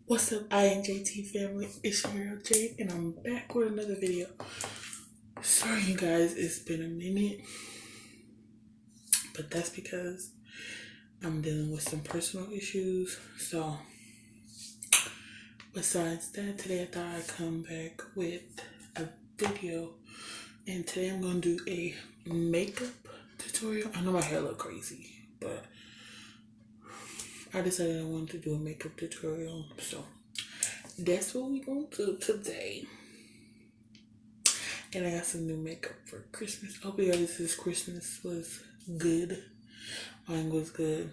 What's up, INJT family? It's your girl Jade, and I'm back with another video. Sorry, you guys, it's been a minute, but that's because I'm dealing with some personal issues. So, besides that, today I thought I'd come back with a video, and today I'm gonna do a makeup tutorial. I know my hair look crazy, but I decided I wanted to do a makeup tutorial, so that's what we're gonna do today. And I got some new makeup for Christmas. I hope you guys this Christmas was good. Mine was good.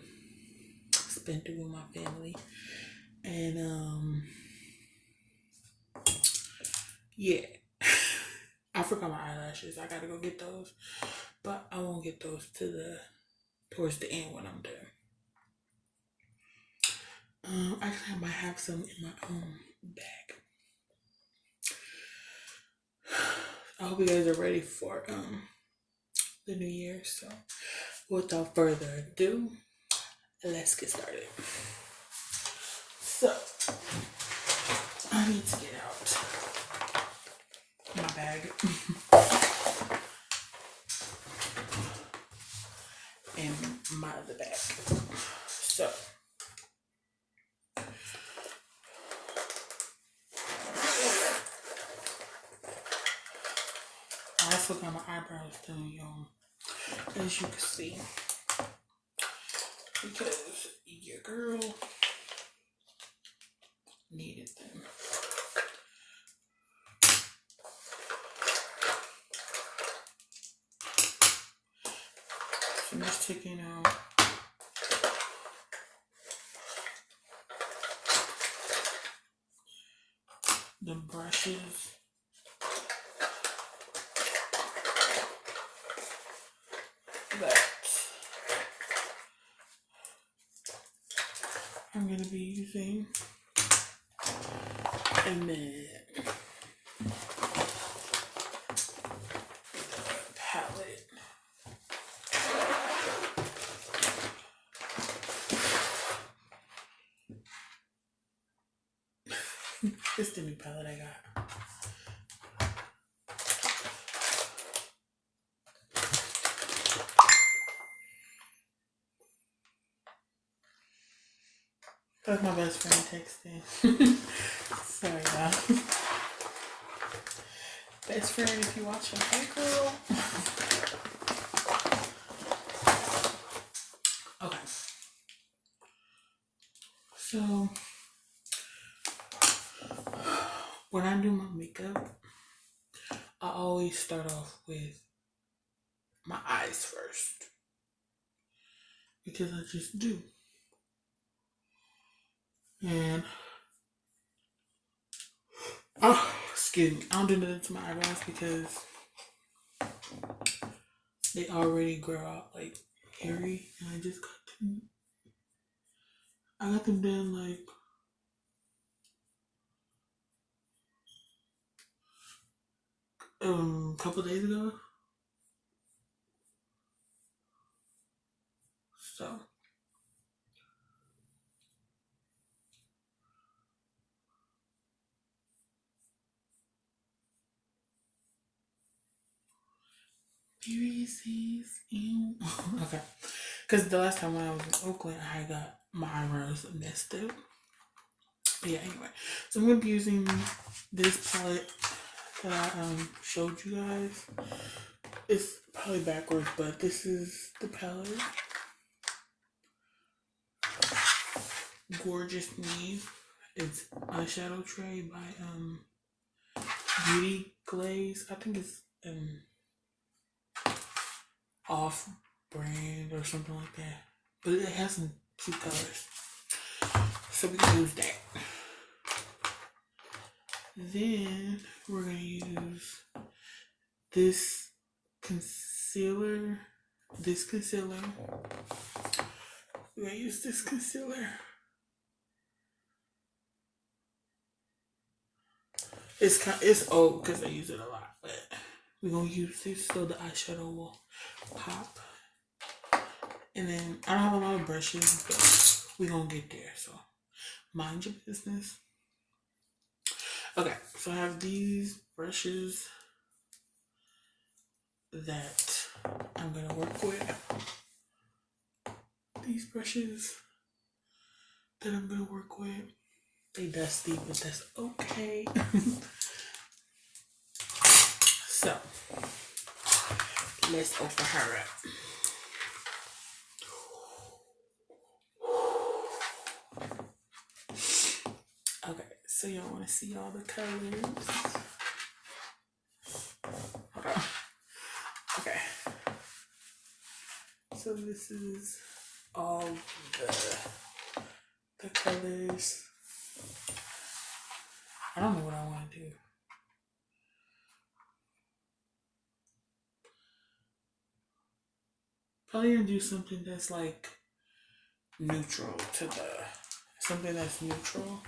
Spent it with my family. And yeah. I forgot my eyelashes. I gotta go get those. But I won't get those towards the end when I'm done. Actually I might have some in my bag. I hope you guys are ready for the new year. So without further ado, let's get started. So I need to get out my bag and my other bag. So I also got my eyebrows done, y'all, as you can see, because your girl needed them. So I'm just taking out the brushes that I'm going to be using, and then palette. It's the new palette I got. That's my best friend texting. Sorry, y'all. Best friend, if you watching, hey girl. Okay. So when I do my makeup, I always start off with my eyes first, because I just do. And excuse me, I don't do nothing to my eyebrows because they already grow out like hairy, and I got them done like a couple days ago. So period says okay. Because the last time when I was in Oakland, I got my eyebrows messed up. But yeah, anyway. So I'm gonna be using this palette that I showed you guys. It's probably backwards, but this is the palette. Gorgeous Me. It's eyeshadow tray by Beauty Glaze. I think it's off brand or something like that. But it has some cute colors. So we can use that. Then we're gonna use this concealer. We're gonna use this concealer. It's old because I use it a lot, but we're gonna use this so the eyeshadow will pop. And then I don't have a lot of brushes, but we're gonna get there. So mind your business. Okay, so I have these brushes that I'm gonna work with. These brushes that I'm gonna work with. They dusty, but that's okay. So let's open her up. Okay, so y'all want to see all the colors? Okay. So this is all the colors. I don't know what I want to do. Probably gonna do something that's like neutral to something that's neutral.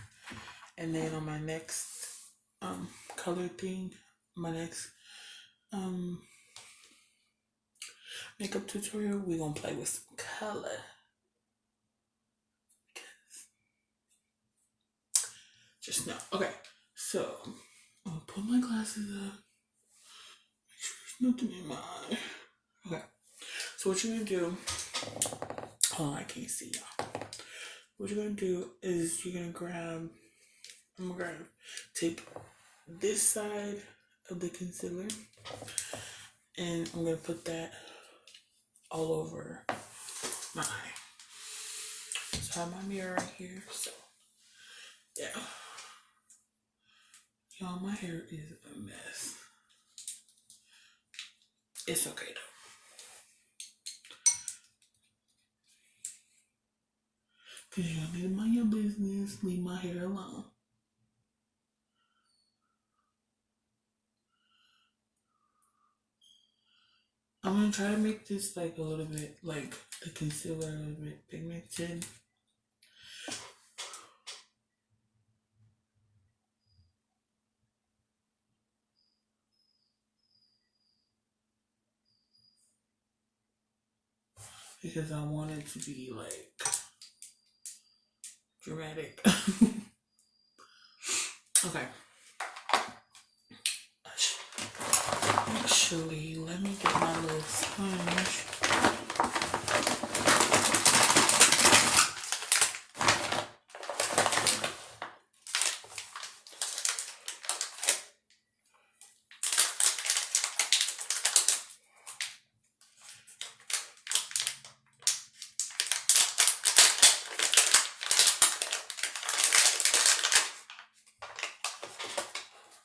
And then on my next color thing, my next makeup tutorial, we're gonna play with some color. Just know. Okay, so I'm gonna put my glasses up. Make sure there's nothing in my eye. Okay, so what you're gonna do, oh, I can't see y'all. What you're gonna do is you're gonna grab, take this side of the concealer and I'm gonna put that all over my eye. So I have my mirror right here, so yeah. Y'all, my hair is a mess. It's okay though. Cause y'all need to mind your business, leave my hair alone. I'm gonna try to make this like a little bit, like the concealer a little bit pigmented. Because I want it to be like dramatic. Okay. Actually, let me get my little sponge.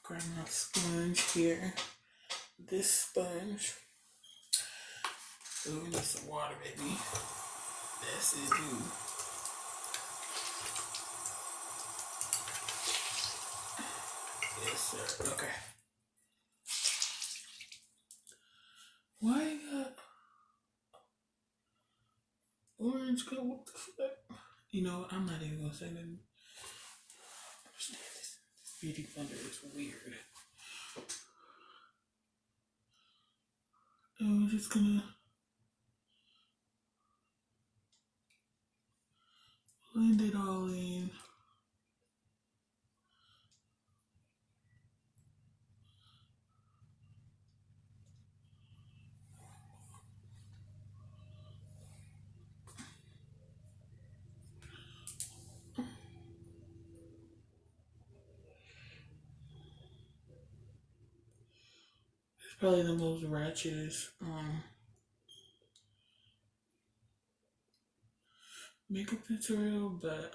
Grab my sponge here. This sponge. Oh, we need some water, baby. That's it, dude. Yes, sir. Okay. Why you got orange color? What the fuck? You know what? I'm not even gonna say nothing. Understand this. This beauty blender is weird. And we're just gonna blend it all in. It's probably the most ratchetest makeup tutorial, but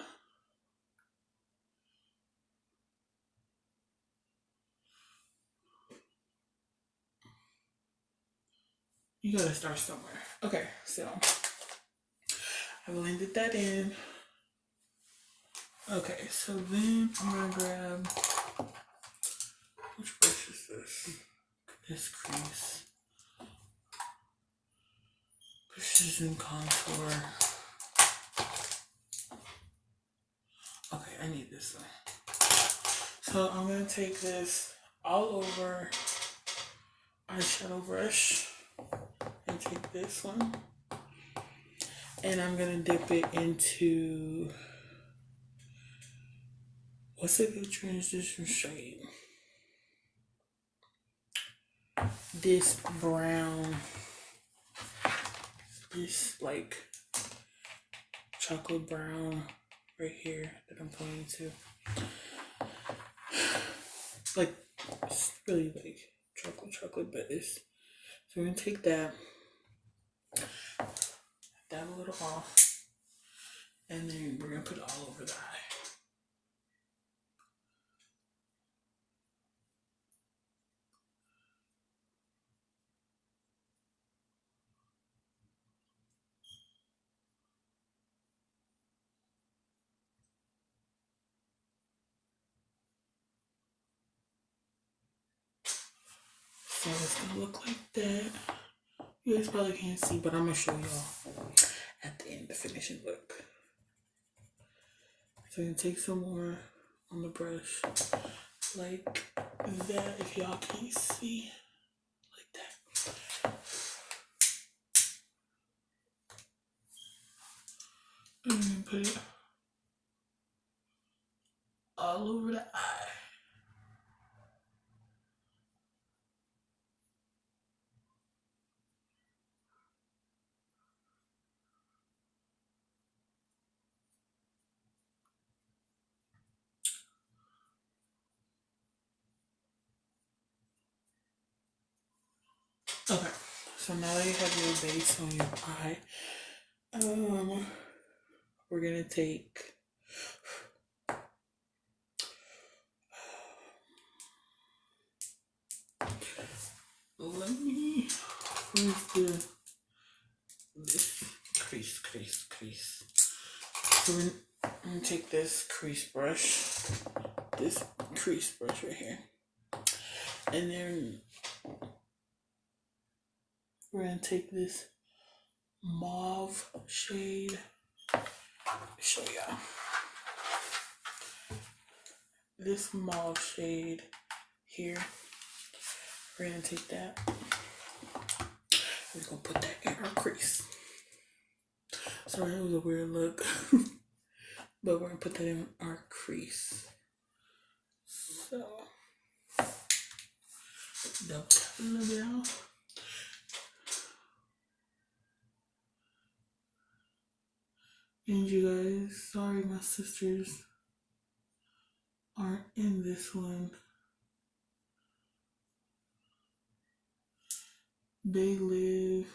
you gotta start somewhere. Okay, so I blended that in. Okay, so then I'm gonna grab, which brush is this? This crease. Precision contour. Okay, I need this one. So I'm gonna take this all over eyeshadow brush and take this one. And I'm gonna dip it into What's a good transition shade? This brown, this like chocolate brown right here that I'm pointing to. Like, it's really like chocolate, but it's, so we're gonna take that, dab a little off, and then we're gonna put it all over the eye. So it's gonna look like that. You guys probably can't see, but I'm gonna show y'all at the end the finishing look. So you can take some more on the brush, like that, if y'all can't see, like that. And then put it all over the eye. Okay, so now that you have your base on your eye, we're gonna take, let me, where's this crease. So we're gonna take this crease brush right here, and then we're gonna take this mauve shade. Show y'all this mauve shade here. We're gonna take that. We're gonna put that in our crease. Sorry, that was a weird look, but we're gonna put that in our crease. So double tap a little bit out. And you guys, sorry my sisters aren't in this one. They live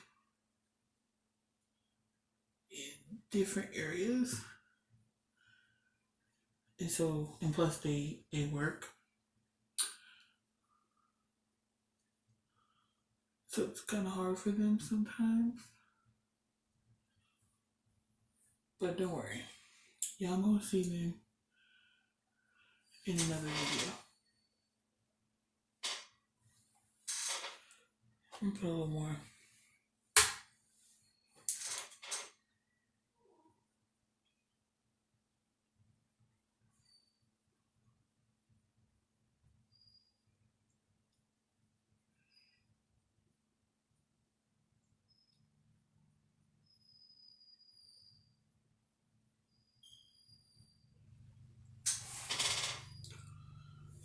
in different areas. And so, and plus they work. So it's kind of hard for them sometimes. But don't worry. Y'all gonna see them in another video. And put a little more.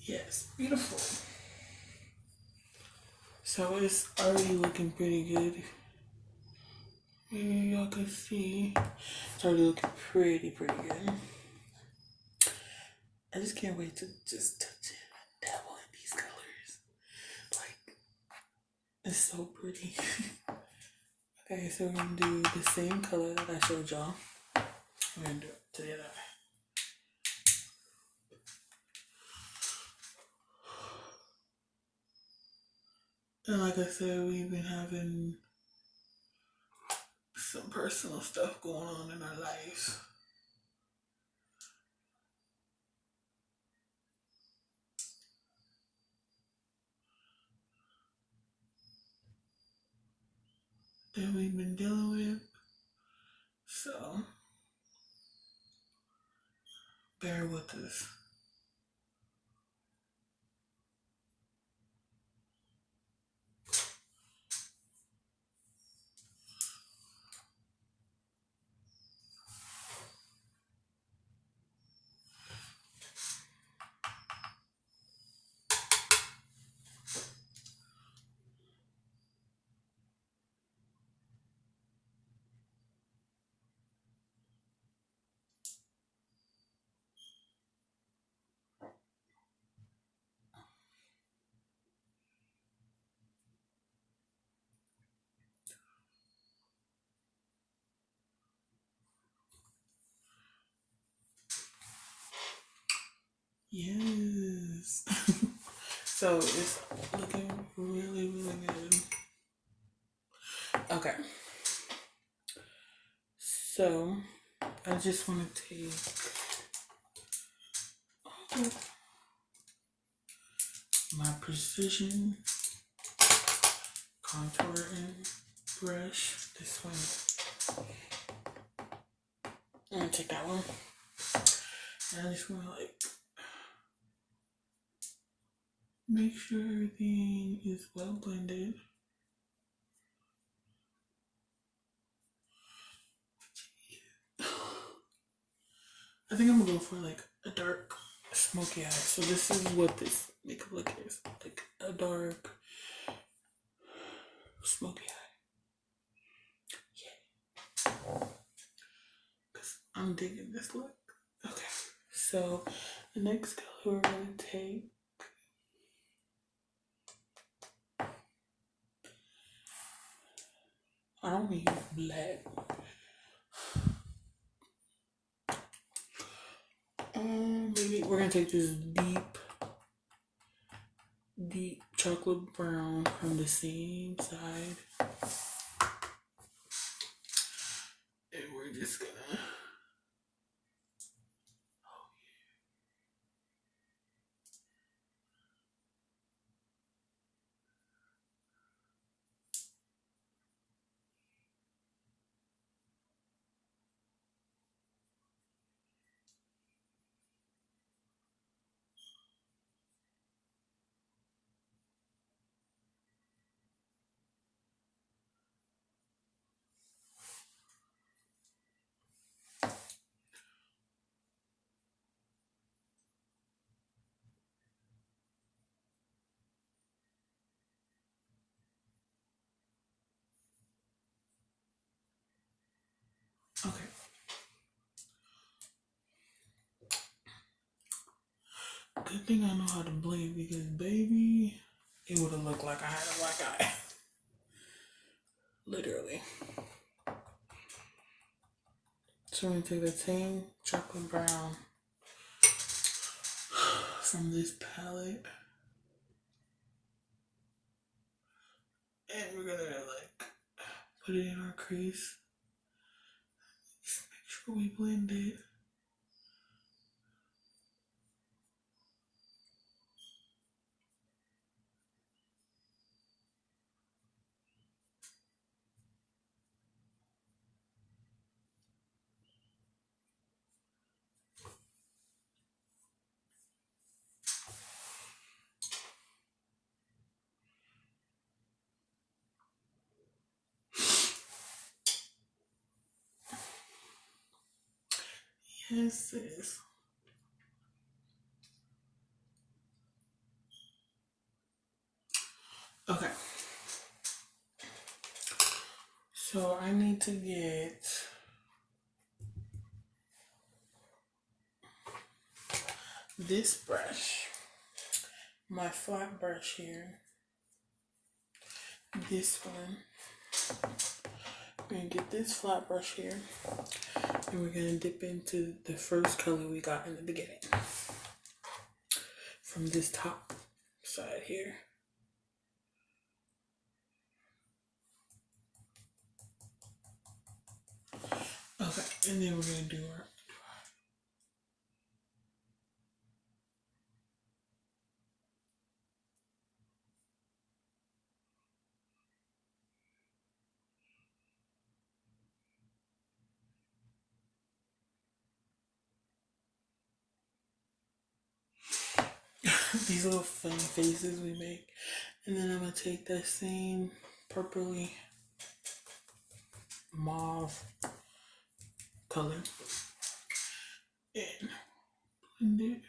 Yes, beautiful. So it's already looking pretty good. Maybe y'all can see. It's already looking pretty good. I just can't wait to just touch it and dabble in these colors. Like, it's so pretty. Okay, so we're gonna do the same color that I showed y'all. We're gonna do it to the other eye. And like I said, we've been having some personal stuff going on in our life. That we've been dealing with. So, bear with us. Yes. So it's looking really, really good. Okay. So I just want to take my precision contouring brush. This one. I'm gonna take that one. And I just want to like make sure everything is well blended. I think I'm gonna go for like a dark smoky eye. So this is what this makeup look is. Like a dark smoky eye. Yeah. Cause I'm digging this look. Okay. So the next color we're gonna take, I don't need black. Maybe we're gonna take this deep chocolate brown from the same side. And we're just gonna, okay. Good thing I know how to blend because baby, it would have looked like I had a black eye. Literally. So I'm gonna take the same chocolate brown from this palette. And we're gonna like put it in our crease. Just make sure we blend it. Yes, sis. Okay. So I need to get this brush, my flat brush here. This one. We're gonna get this flat brush here, and we're gonna dip into the first color we got in the beginning from this top side here. Okay, and then we're gonna do our. These little funny faces we make, and then I'm gonna take that same purpley mauve color and blend it.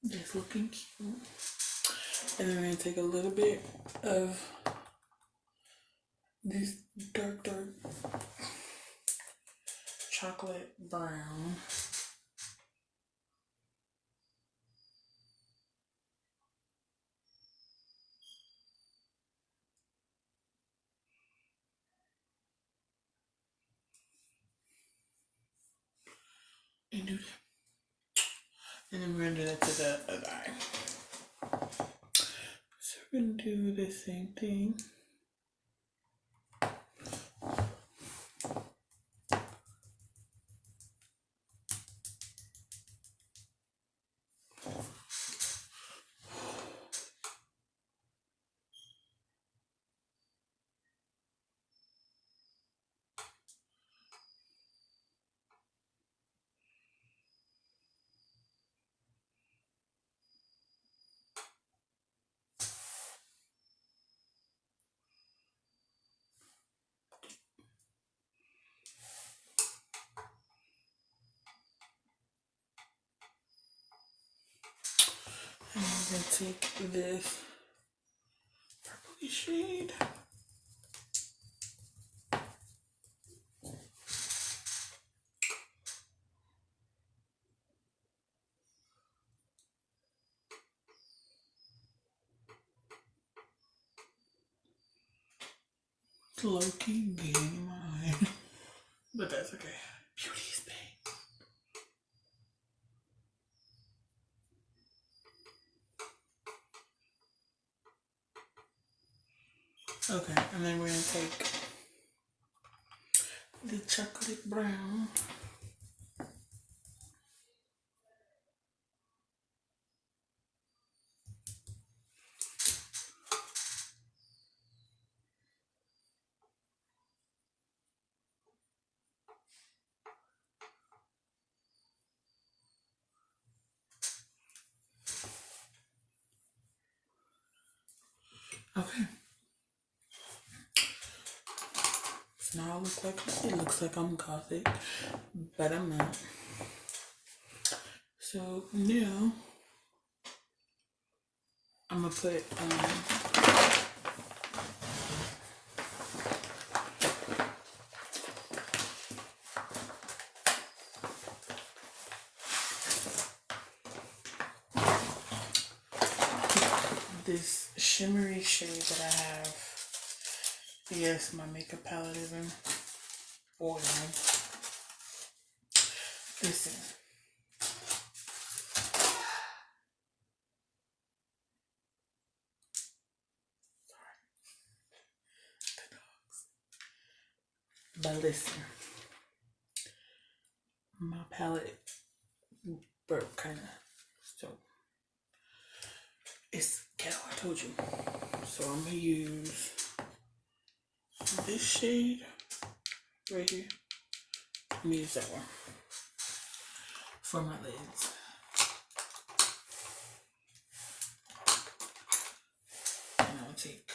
Just looking cute. And then we're gonna take a little bit of this dark chocolate brown. And do that. And then we're gonna do that to the other eye. So we're gonna do the same thing. And I'm gonna take this purpley shade. Low-key getting mine. But that's okay. Beauty's pain. Okay, and then we're gonna take the chocolate brown. Okay. So now it looks like I'm gothic, but I'm not. So now I'm gonna put this shimmery shade that I have. Yes, my makeup palette is in oil. Listen. But listen, my palette broke kind of, so it's ghetto, I told you. So I'm gonna use this shade right here. I'm gonna use that one for my lids. And I'll take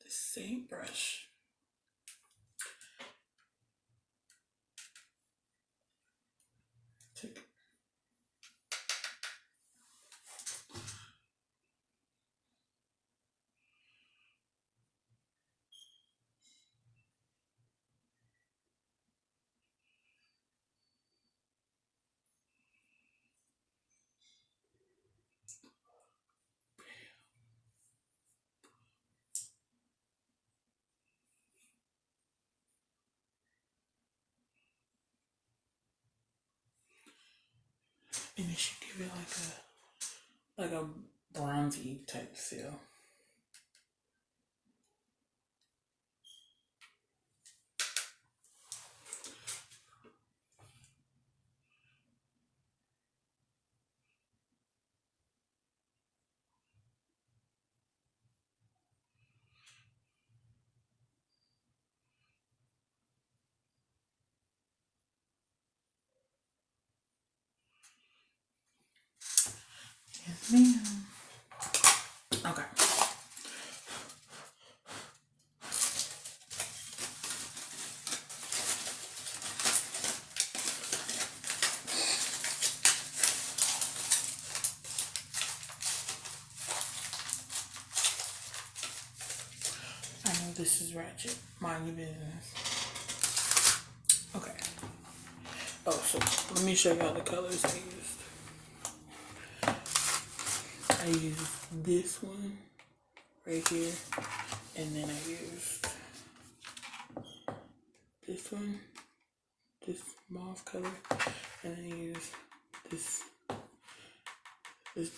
the same brush. Take and it should give it like a bronzy type feel. Yes, ma'am. Okay. This is Ratchet. Mind your business. Okay. Oh, so let me show y'all the colors I used. I used this one right here, and then I used this one, this mauve color, and then I used this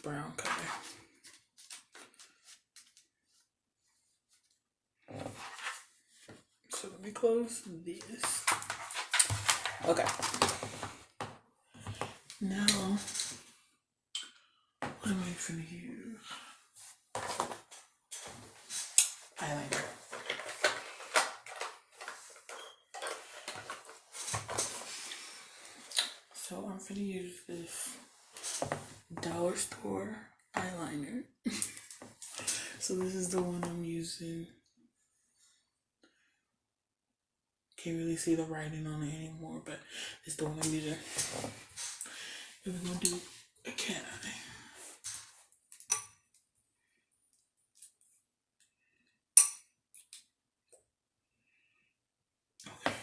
brown color. So let me close this. Okay. Now, what am I finna use? Eyeliner. So I'm finna use this dollar store eyeliner. So this is the one I'm using. Can't really see the writing on it anymore, but it's the one I'm using. And we're gonna do a cat eye. Okay.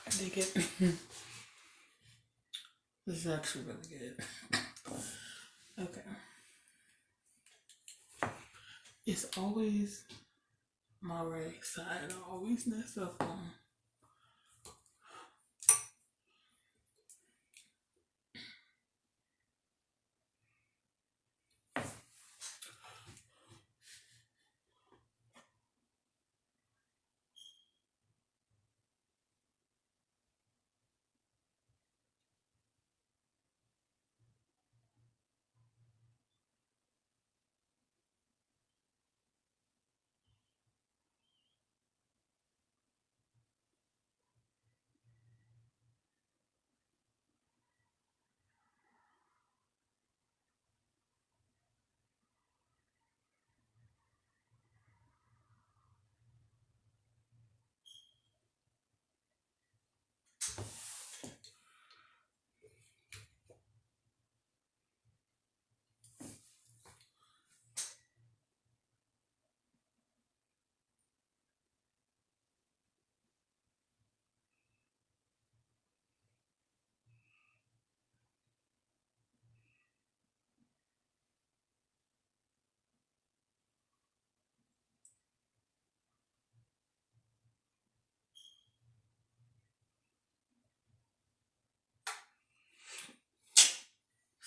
I dig it. This is actually really good. Okay. It's always my right side. I always mess up on.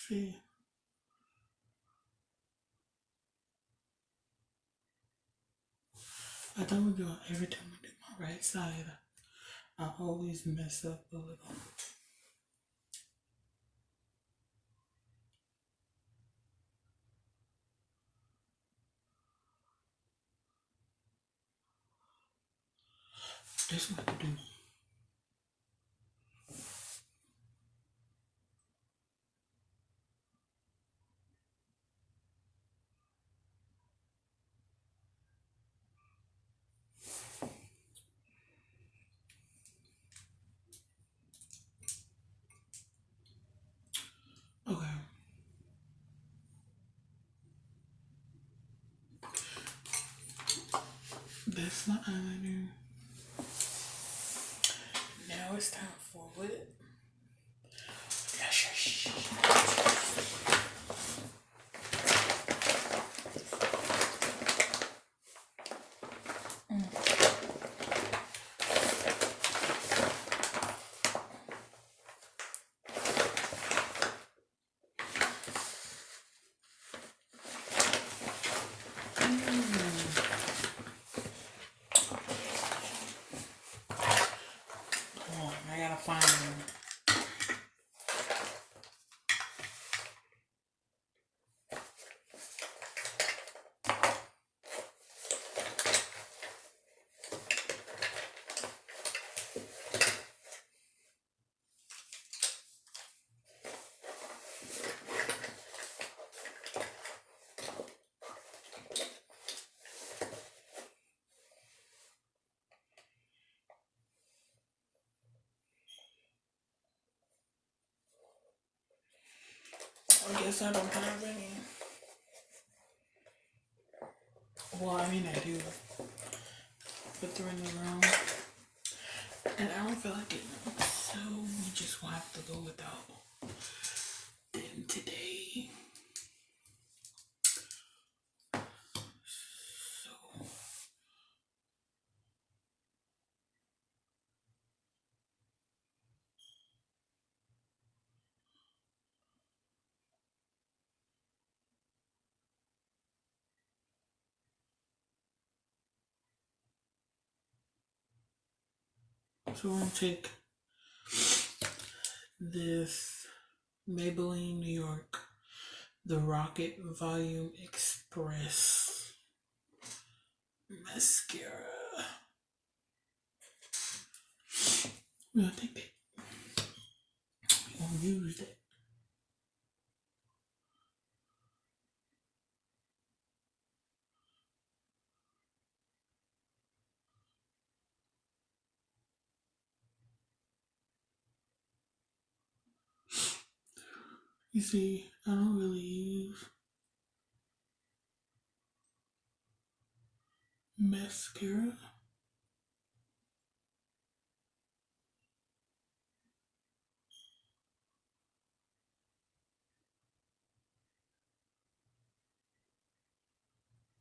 See, I told y'all every time I do my right side, I always mess up a little. That's what I do. Okay. That's my eyeliner. Now it's time for what? I guess I don't have any. Well, I mean, I do. But they're in the room. And I don't feel like getting them. So we just will have to go without them today. So we're going to take this Maybelline New York, the Rocket Volume Express mascara. We're going to take that. We're going to use that. You see, I don't really use mascara.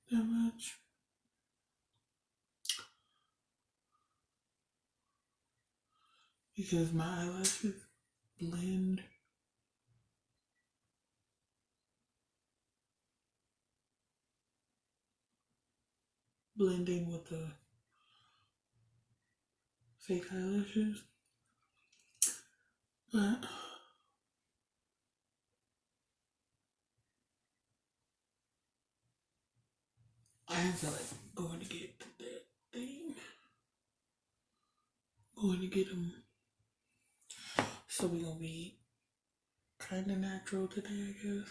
That much. Because my eyelashes blend blending with the fake eyelashes. But I feel like going to get that thing. Going to get them. So we're going to be kind of natural today, I guess.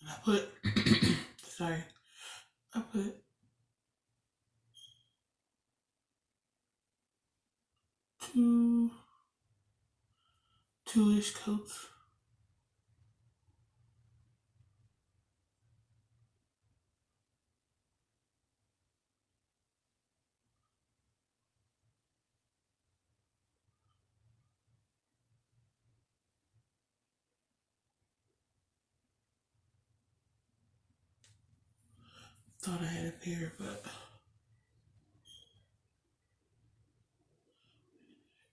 I put, sorry, I put two-ish coats. Thought I had a pair, but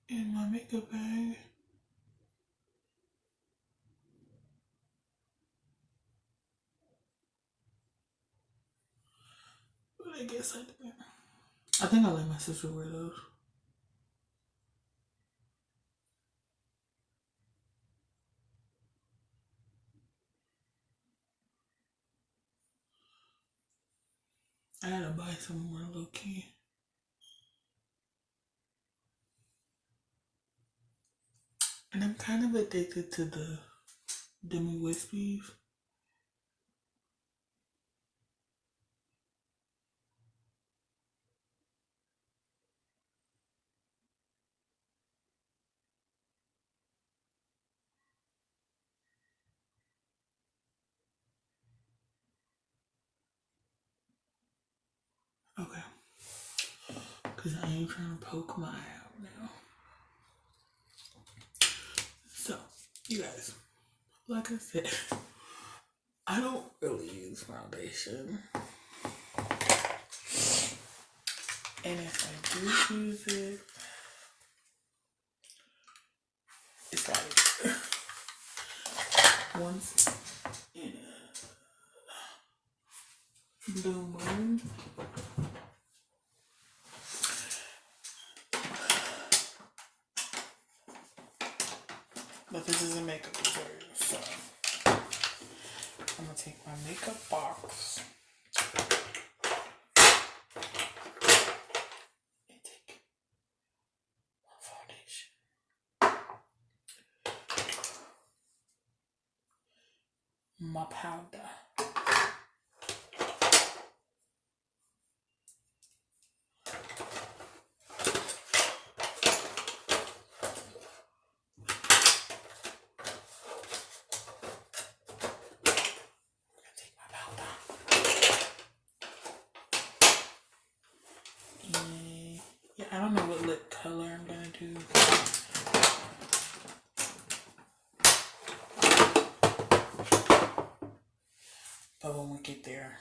in my makeup bag. But I guess I didn't. I think I let my sister wear those. I gotta buy some more low key. And I'm kind of addicted to the demi wispies. Okay. Because I ain't trying to poke my eye out now. So, you guys, like I said, I don't really use foundation. And if I do use it, it's like once in a Boom, boom. But this is a makeup tutorial, so I'm gonna take my makeup box and take my foundation, my powder. Yeah, I don't know what lip color I'm gonna do. But when we get there,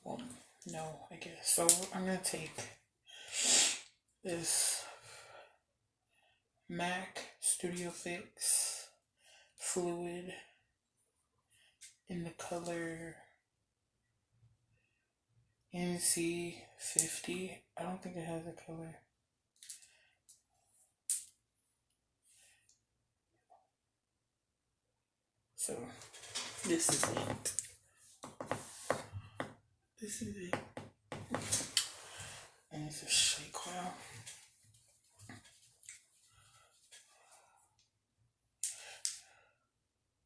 well, no, I guess. So I'm gonna take this MAC Studio Fix fluid in the color NC50. I don't think it has a color. So this is it. This is it. And it's a shake well.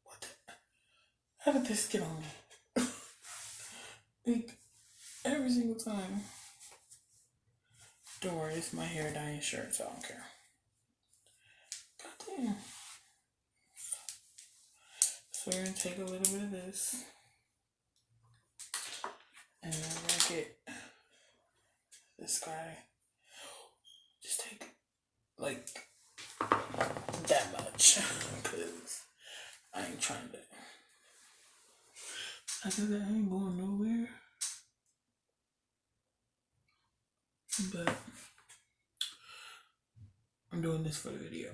What the? How did this get on me? Like, every single time. Don't worry, it's my hair dyeing shirt, so I don't care. God damn. So we're gonna take a little bit of this. And then we're gonna get this guy. Just take like that much. Cause I ain't trying to. I said that I ain't going nowhere. But I'm doing this for the video.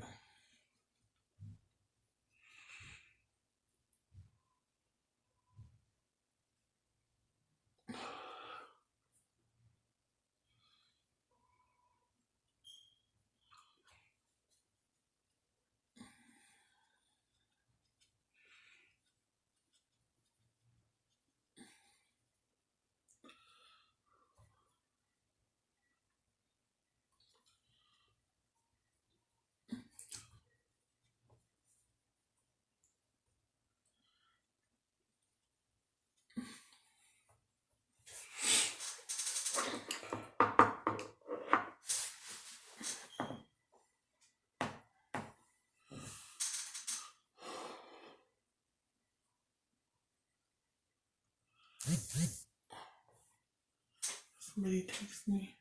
Somebody text me.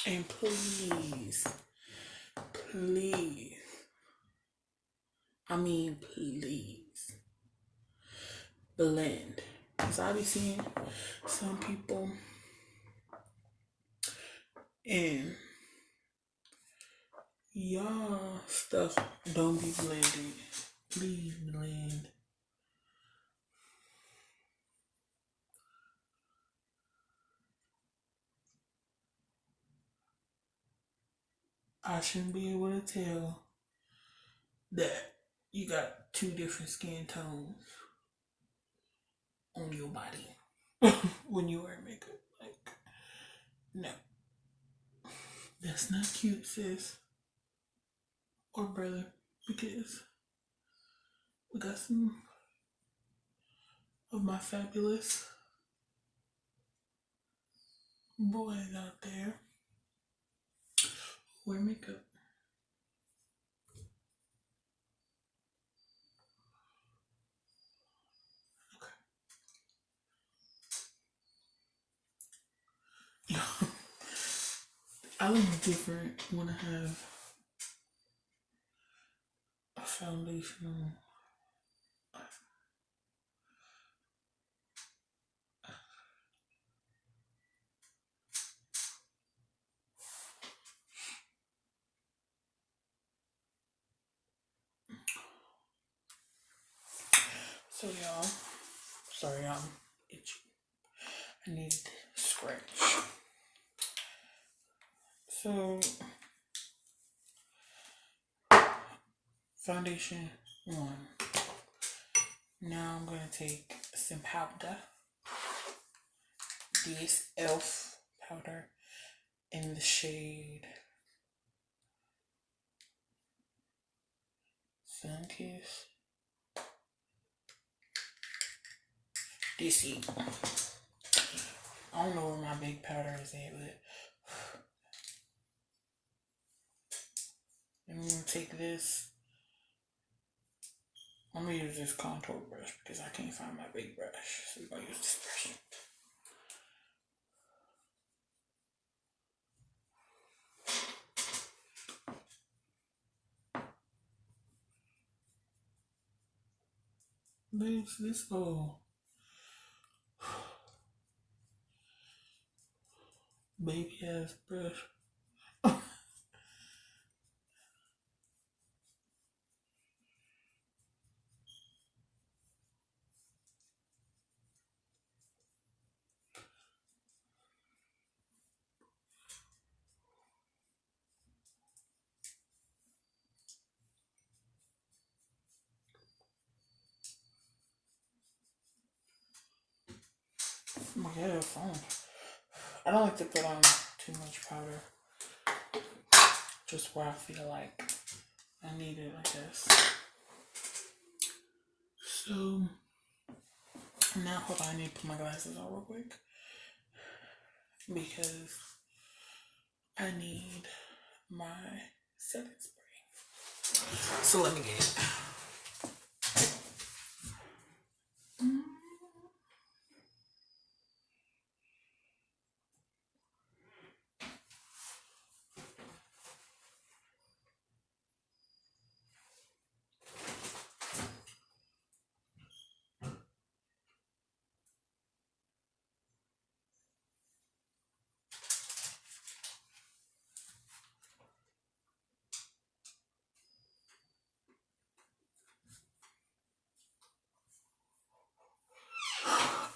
And please, please, please blend. Because I be seeing some people and y'all stuff don't be blended. Please blend. I shouldn't be able to tell that you got two different skin tones on your body when you wear makeup. Like, no. That's not cute, sis. Or brother. Because we got some of my fabulous boys out there who wear makeup. Okay. I look different when I have a foundation on. So y'all, sorry I'm itchy. I need to scratch. So foundation on. Now I'm gonna take some powder. This elf powder in the shade Sunkiss. This heat. I don't know where my big powder is at, but I'm gonna take this. I'm gonna use this contour brush because I can't find my big brush. So we're gonna use this brush. This baby ass brush. My hair phone. I don't like to put on too much powder. Just where I feel like I need it, I guess. So now hold on, I need to put my glasses on real quick because I need my setting spray. So let me get it.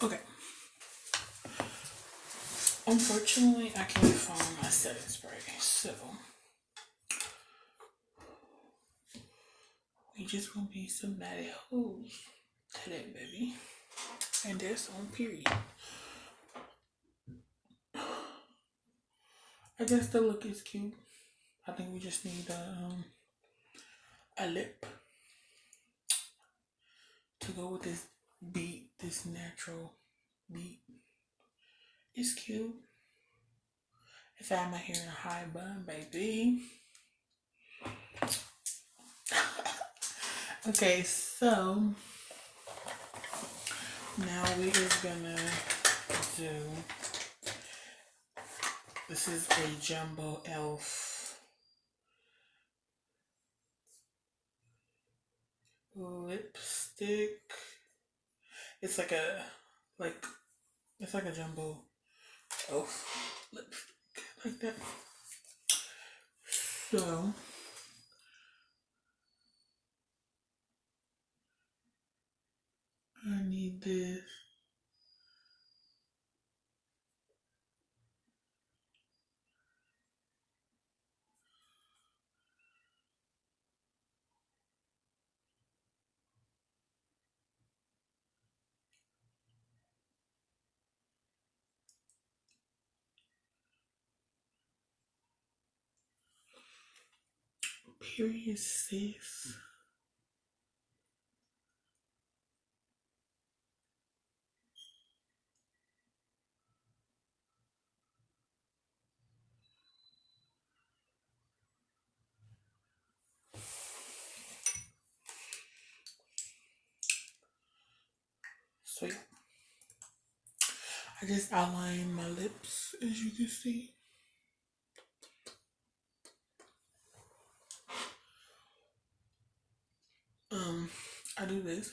Okay. Unfortunately, I can't find my setting spray, so we just gonna be some naughty hoes today, baby. And that's on period. I guess the look is cute. I think we just need a lip to go with this beat, this natural beat. It's cute. If I had my hair in a high bun, baby. Okay, so now we is gonna do, this is a jumbo elf lipstick. It's like it's like a jumbo elf lipstick like that. So I need this. Period, sis. So yeah, I just outlined my lips as you can see. I do this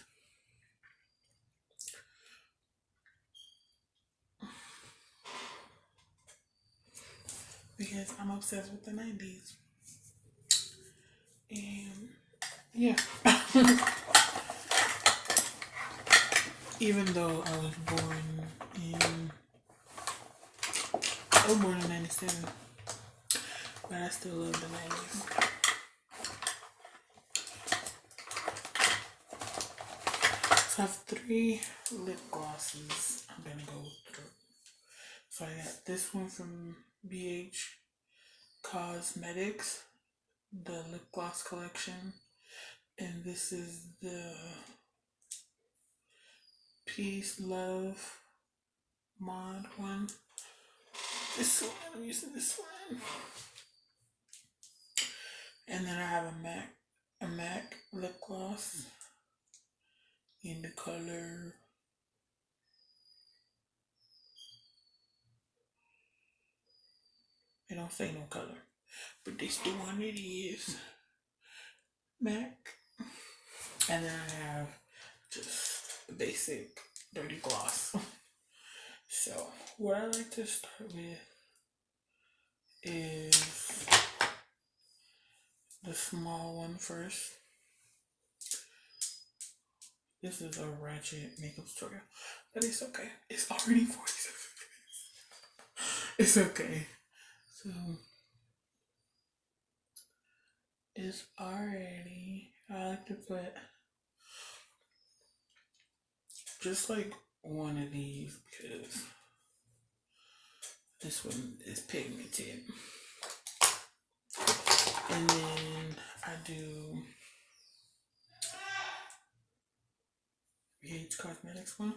because I'm obsessed with the 90s. And yeah. Even though I was in I was born in 97, but I still love the 90s. So I have three lip glosses I'm gonna go through. So I got this one from BH Cosmetics, the lip gloss collection. And this is the Peace Love Mod one. This one, I'm using this one. And then I have a MAC lip gloss in the color. They don't say no color, but this the one it is. MAC. And then I have just a basic dirty gloss. So what I like to start with is the small one first. This is a Ratchet makeup tutorial, but it's okay. It's already 47 minutes. It's okay. So it's already, I like to put just like one of these because this one is pigmented. And then I do BH Cosmetics one.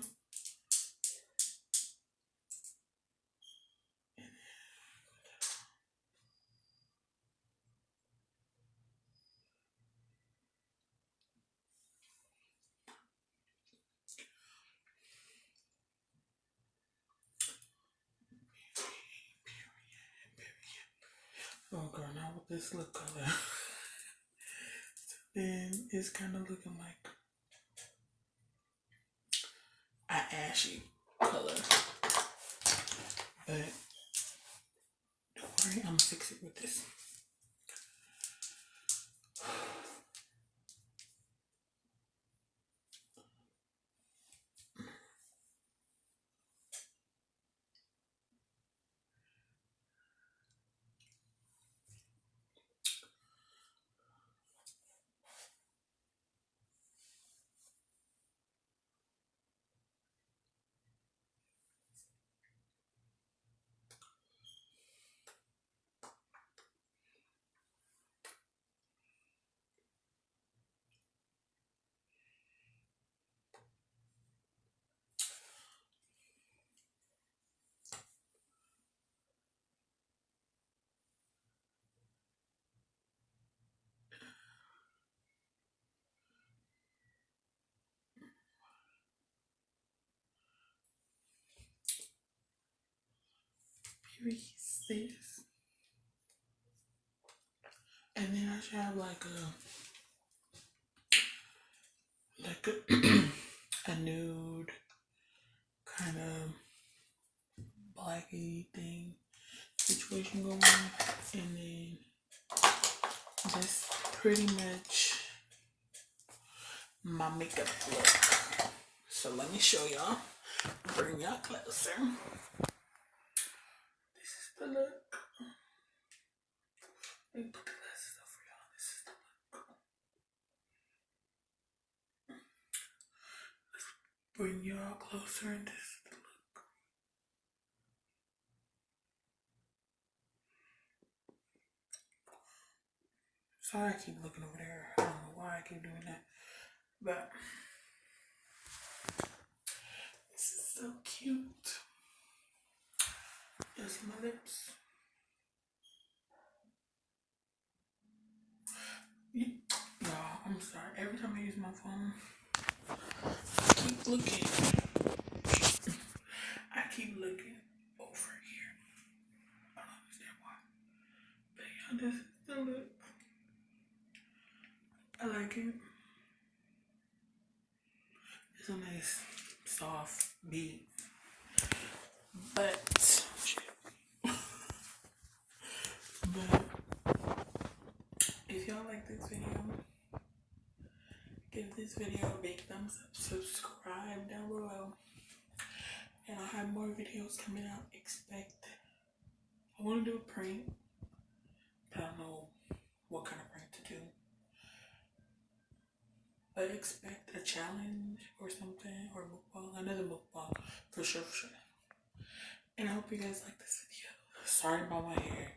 Oh girl, now with this lip color. Then it's kind of looking like an ashy color. But don't worry, I'm gonna fix it with this. Erase this. And then I should have like a nude kind of blacky thing situation going on. And then that's pretty much my makeup look. So let me show y'all. Bring y'all closer. This is the look. Let me put the glasses up for y'all. This is the look. Bring y'all closer and this is the look. Sorry I keep looking over there. I don't know why I keep doing that. But this is so cute. There's my lips. Y'all, I'm sorry. Every time I use my phone, I keep looking. I keep looking over here. I don't understand why. But yeah, this is the look. I like it. It's a nice soft beat. But if y'all like this video, give this video a big thumbs up, subscribe down below, and I'll have more videos coming out. I want to do a prank, but I don't know what kind of prank to do. But expect a challenge or something, or mukbang, another mukbang, for sure. And I hope you guys like this video. Sorry about my hair.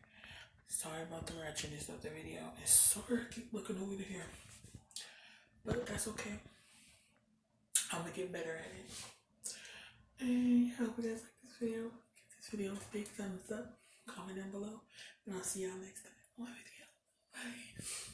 Sorry about the ratchetness of the video. And sorry I keep looking over here. But that's okay. I'm gonna get better at it. And I hope you guys like this video. Give this video a big thumbs up. Comment down below. And I'll see y'all next time on my video. Bye.